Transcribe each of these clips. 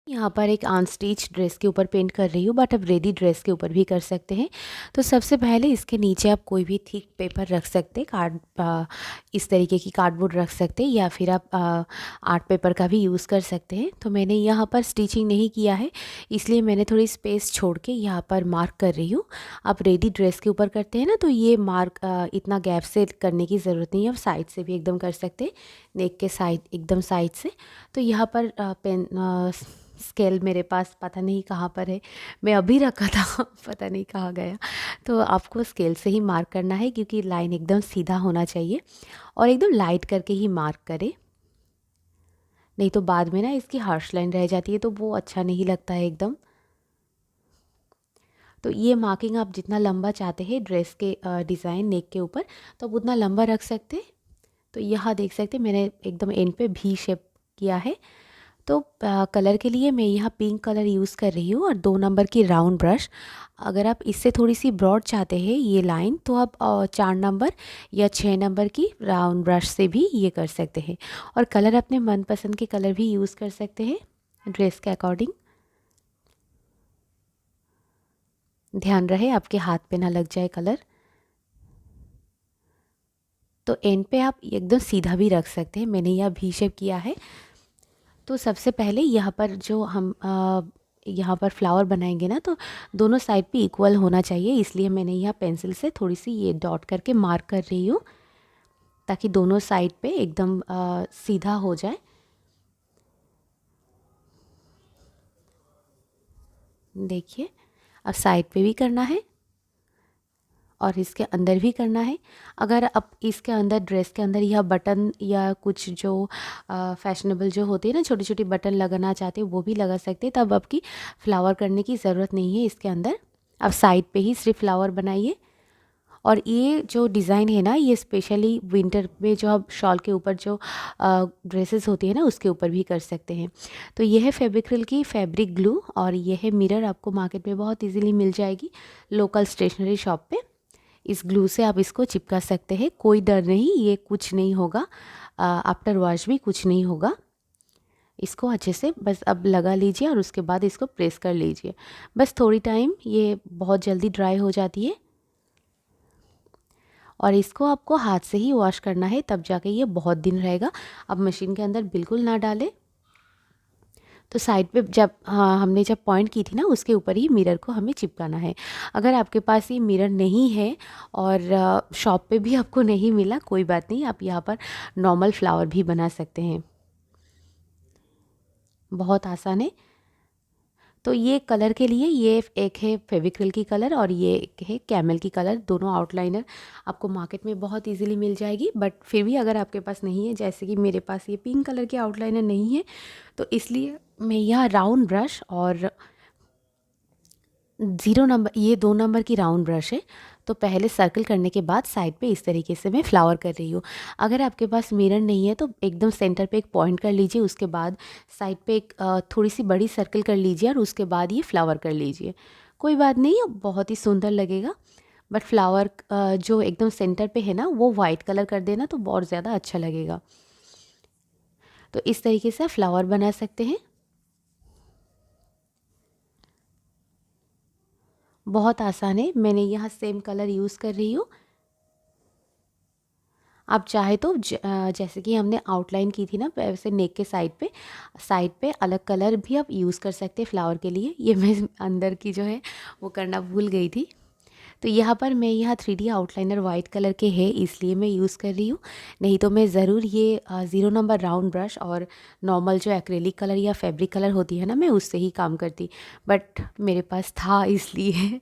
यहाँ पर एक अनस्टिच ड्रेस के ऊपर पेंट कर रही हूँ, बट अब रेडी ड्रेस के ऊपर भी कर सकते हैं। तो सबसे पहले इसके नीचे आप कोई भी थिक पेपर रख सकते हैं, इस तरीके की कार्डबोर्ड रख सकते हैं, या फिर आप आर्ट पेपर का भी यूज़ कर सकते हैं। तो मैंने यहाँ पर स्टिचिंग नहीं किया है, इसलिए मैंने थोड़ी स्पेस छोड़ के यहाँ पर मार्क कर रही हूँ। आप रेडी ड्रेस के ऊपर करते हैं ना, तो ये मार्क इतना गैप से करने की ज़रूरत नहीं है, आप साइड से भी एकदम कर सकते हैं, नेक के साइड एकदम साइड से। तो यहाँ पर पेन स्केल मेरे पास पता नहीं कहाँ पर है, मैं अभी रखा था पता नहीं कहाँ गया। तो आपको स्केल से ही मार्क करना है, क्योंकि लाइन एकदम सीधा होना चाहिए, और एकदम लाइट करके ही मार्क करें, नहीं तो बाद में ना इसकी हार्श लाइन रह जाती है, तो वो अच्छा नहीं लगता है एकदम। तो ये मार्किंग आप जितना लंबा चाहते हैं ड्रेस के डिज़ाइन नेक के ऊपर, तो आप उतना लंबा रख सकते हैं। तो यहाँ देख सकते हैं मैंने एकदम एंड पे भी शेप किया है। तो कलर के लिए मैं यहाँ पिंक कलर यूज़ कर रही हूँ, और 2 नंबर की राउंड ब्रश। अगर आप इससे थोड़ी सी ब्रॉड चाहते हैं ये लाइन, तो आप 4 नंबर या 6 नंबर की राउंड ब्रश से भी ये कर सकते हैं। और कलर अपने मनपसंद के कलर भी यूज़ कर सकते हैं ड्रेस के अकॉर्डिंग। ध्यान रहे आपके हाथ पे ना लग जाए कलर। तो एंड पे आप एकदम सीधा भी रख सकते हैं, मैंने यह भी शेप किया है। तो सबसे पहले यहाँ पर जो हम यहाँ पर फ्लावर बनाएंगे ना, तो दोनों साइड पे इक्वल होना चाहिए, इसलिए मैंने यहाँ पेंसिल से थोड़ी सी ये डॉट करके मार्क कर रही हूँ, ताकि दोनों साइड पे एकदम सीधा हो जाए। देखिए, अब साइड पे भी करना है और इसके अंदर भी करना है। अगर आप इसके अंदर ड्रेस के अंदर यह बटन या कुछ जो फैशनेबल जो होते हैं ना, छोटी छोटी बटन लगाना चाहते हैं, वो भी लगा सकते हैं, तब आपकी फ्लावर करने की ज़रूरत नहीं है इसके अंदर। अब साइड पे ही सिर्फ फ्लावर बनाइए। और ये जो डिज़ाइन है ना, ये स्पेशली विंटर में जो आप शॉल के ऊपर जो ड्रेसेस होती है ना, उसके ऊपर भी कर सकते हैं। तो ये है फेविक्रिल की फैब्रिक ग्लू, और ये है मिरर, आपको मार्केट में बहुत इजीली मिल जाएगी लोकल स्टेशनरी शॉप पे। इस ग्लू से आप इसको चिपका सकते हैं, कोई डर नहीं, ये कुछ नहीं होगा, आफ्टर वॉश भी कुछ नहीं होगा। इसको अच्छे से बस अब लगा लीजिए, और उसके बाद इसको प्रेस कर लीजिए। बस थोड़ी टाइम, ये बहुत जल्दी ड्राई हो जाती है, और इसको आपको हाथ से ही वॉश करना है, तब जाके ये बहुत दिन रहेगा। अब मशीन के अंदर बिल्कुल ना डालें। तो साइड पे जब हमने जब पॉइंट की थी ना, उसके ऊपर ही मिरर को हमें चिपकाना है। अगर आपके पास ये मिरर नहीं है और शॉप पे भी आपको नहीं मिला, कोई बात नहीं, आप यहाँ पर नॉर्मल फ्लावर भी बना सकते हैं, बहुत आसान है। तो ये कलर के लिए ये एक है फेविक्रिल की कलर, और ये एक है कैमल की कलर। दोनों आउटलाइनर आपको मार्केट में बहुत इजीली मिल जाएगी, बट फिर भी अगर आपके पास नहीं है, जैसे कि मेरे पास ये पिंक कलर की आउटलाइनर नहीं है, तो इसलिए मैं यहाँ राउंड ब्रश और 0 नंबर, ये 2 नंबर की राउंड ब्रश है। तो पहले सर्कल करने के बाद साइड पे इस तरीके से मैं फ्लावर कर रही हूँ। अगर आपके पास मिरर नहीं है, तो एकदम सेंटर पे एक पॉइंट कर लीजिए, उसके बाद साइड पे एक थोड़ी सी बड़ी सर्कल कर लीजिए, और उसके बाद ये फ्लावर कर लीजिए। कोई बात नहीं, बहुत ही सुंदर लगेगा। बट फ्लावर जो एकदम सेंटर पे है ना, वो वाइट कलर कर देना, तो बहुत ज़्यादा अच्छा लगेगा। तो इस तरीके से आप फ्लावर बना सकते हैं, बहुत आसान है। मैंने यहाँ सेम कलर यूज़ कर रही हूँ। आप चाहे तो जैसे कि हमने आउटलाइन की थी ना, वैसे नेक के साइड पे अलग कलर भी आप यूज़ कर सकते हैं फ्लावर के लिए। ये मैं अंदर की जो है वो करना भूल गई थी। तो यहाँ पर मैं यहाँ 3D आउटलाइनर वाइट कलर के है, इसलिए मैं यूज़ कर रही हूँ, नहीं तो मैं ज़रूर ये 0 नंबर राउंड ब्रश और नॉर्मल जो एक्रेलिक कलर या फैब्रिक कलर होती है ना, मैं उससे ही काम करती, बट मेरे पास था इसलिए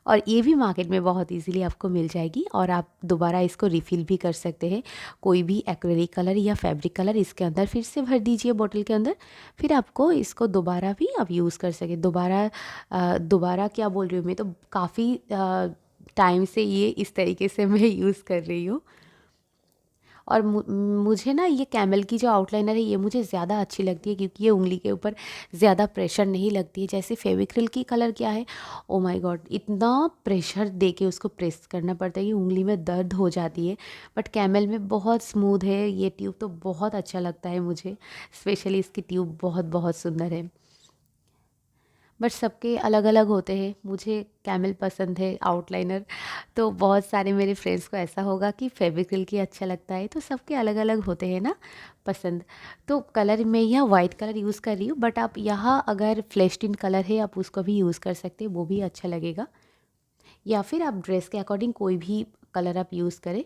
और ये भी मार्केट में बहुत इजीली आपको मिल जाएगी, और आप दोबारा इसको रिफ़िल भी कर सकते हैं। कोई भी एक्रेलिक कलर या फैब्रिक कलर इसके अंदर फिर से भर दीजिए बोतल के अंदर, फिर आपको इसको दोबारा भी आप यूज़ कर सकें। दोबारा क्या बोल रही हूँ मैं, तो काफ़ी टाइम से ये इस तरीके से मैं यूज़ कर रही हूँ। और मुझे ना ये कैमल की जो आउटलाइनर है ये मुझे ज़्यादा अच्छी लगती है, क्योंकि ये उंगली के ऊपर ज़्यादा प्रेशर नहीं लगती है। जैसे फेविक्रिल की कलर क्या है, ओ माय गॉड, इतना प्रेशर दे के उसको प्रेस करना पड़ता है कि उंगली में दर्द हो जाती है। बट कैमल में बहुत स्मूथ है ये ट्यूब, तो बहुत अच्छा लगता है मुझे। स्पेशली इसकी ट्यूब बहुत बहुत सुंदर है। बट सबके अलग अलग होते हैं। मुझे कैमल पसंद है आउटलाइनर, तो बहुत सारे मेरे फ्रेंड्स को ऐसा होगा कि फेविक्रिल की अच्छा लगता है। तो सबके अलग अलग होते हैं ना पसंद। तो कलर मैं यहाँ वाइट कलर यूज़ कर रही हूँ, बट आप यहाँ अगर फ्लैश टिन कलर है आप उसको भी यूज़ कर सकते हैं, वो भी अच्छा लगेगा। या फिर आप ड्रेस के अकॉर्डिंग कोई भी कलर आप यूज़ करें,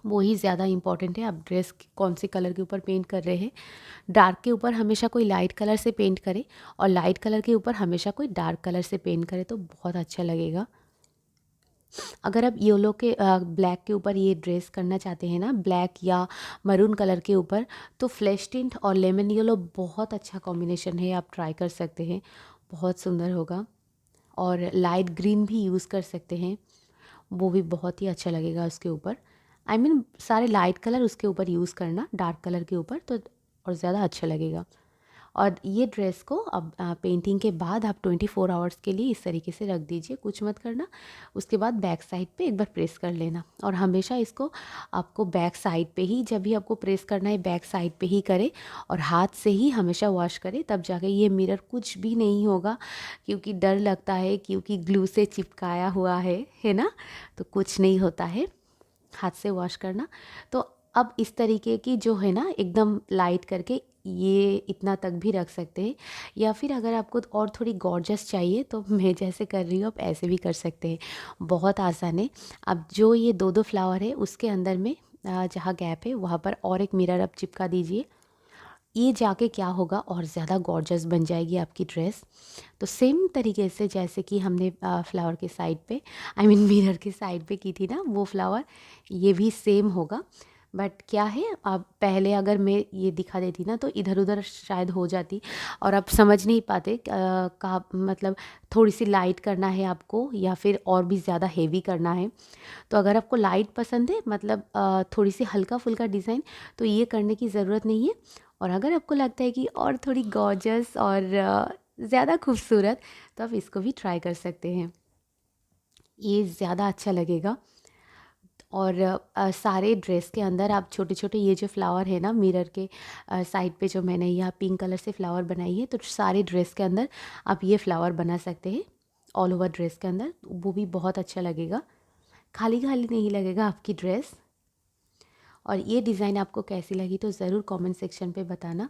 वो ही ज़्यादा इंपॉर्टेंट है। आप ड्रेस कौन से कलर के ऊपर पेंट कर रहे हैं। डार्क के ऊपर हमेशा कोई लाइट कलर से पेंट करे, और लाइट कलर के ऊपर हमेशा कोई डार्क कलर से पेंट करे, तो बहुत अच्छा लगेगा। अगर आप येलो के ब्लैक के ऊपर ये ड्रेस करना चाहते हैं ना, ब्लैक या मरून कलर के ऊपर, तो फ्लैश टिंट और लेमन येलो बहुत अच्छा कॉम्बिनेशन है, आप ट्राई कर सकते हैं, बहुत सुंदर होगा। और लाइट ग्रीन भी यूज़ कर सकते हैं, वो भी बहुत ही अच्छा लगेगा उसके ऊपर। आई मीन सारे लाइट कलर उसके ऊपर यूज़ करना, डार्क कलर के ऊपर, तो और ज़्यादा अच्छा लगेगा। और ये ड्रेस को अब पेंटिंग के बाद आप 24 आवर्स के लिए इस तरीके से रख दीजिए, कुछ मत करना। उसके बाद बैक साइड पे एक बार प्रेस कर लेना, और हमेशा इसको आपको बैक साइड पे ही, जब भी आपको प्रेस करना है बैक साइड पे ही करें, और हाथ से ही हमेशा वॉश करें, तब जाके ये मिरर कुछ भी नहीं होगा। क्योंकि डर लगता है, क्योंकि ग्लू से चिपकाया हुआ है ना, तो कुछ नहीं होता है, हाथ से वॉश करना। तो अब इस तरीके की जो है ना, एकदम लाइट करके ये इतना तक भी रख सकते हैं। या फिर अगर आपको और थोड़ी गॉर्जस चाहिए, तो मैं जैसे कर रही हूँ आप ऐसे भी कर सकते हैं, बहुत आसान है। अब जो ये दो दो फ्लावर है उसके अंदर में जहाँ गैप है वहाँ पर और एक मिरर आप चिपका दीजिए। ये जाके क्या होगा, और ज़्यादा गॉर्जस बन जाएगी आपकी ड्रेस। तो सेम तरीके से जैसे कि हमने फ्लावर के साइड पे, आई मीन मिरर के साइड पे की थी ना वो फ्लावर, ये भी सेम होगा। बट क्या है, अब पहले अगर मैं ये दिखा देती ना तो इधर उधर शायद हो जाती, और आप समझ नहीं पाते कहाँ, मतलब थोड़ी सी लाइट करना है आपको या फिर और भी ज़्यादा हेवी करना है। तो अगर आपको लाइट पसंद है, मतलब थोड़ी सी हल्का फुल्का डिज़ाइन, तो ये करने की ज़रूरत नहीं है। और अगर आपको लगता है कि और थोड़ी गॉर्जस और ज़्यादा खूबसूरत, तो आप इसको भी ट्राई कर सकते हैं, ये ज़्यादा अच्छा लगेगा। और सारे ड्रेस के अंदर आप छोटे छोटे ये जो फ्लावर है ना मिरर के साइड पे, जो मैंने यहाँ पिंक कलर से फ्लावर बनाई है, तो सारे ड्रेस के अंदर आप ये फ्लावर बना सकते हैं, ऑल ओवर ड्रेस के अंदर, वो भी बहुत अच्छा लगेगा, खाली खाली नहीं लगेगा आपकी ड्रेस। और ये डिज़ाइन आपको कैसी लगी तो ज़रूर कमेंट सेक्शन पे बताना।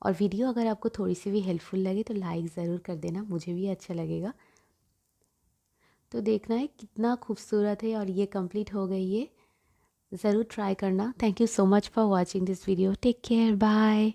और वीडियो अगर आपको थोड़ी सी भी हेल्पफुल लगे तो लाइक ज़रूर कर देना, मुझे भी अच्छा लगेगा। तो देखना है कितना खूबसूरत है, और ये कंप्लीट हो गई है, ज़रूर ट्राई करना। Thank you so much for watching this video, take care, bye.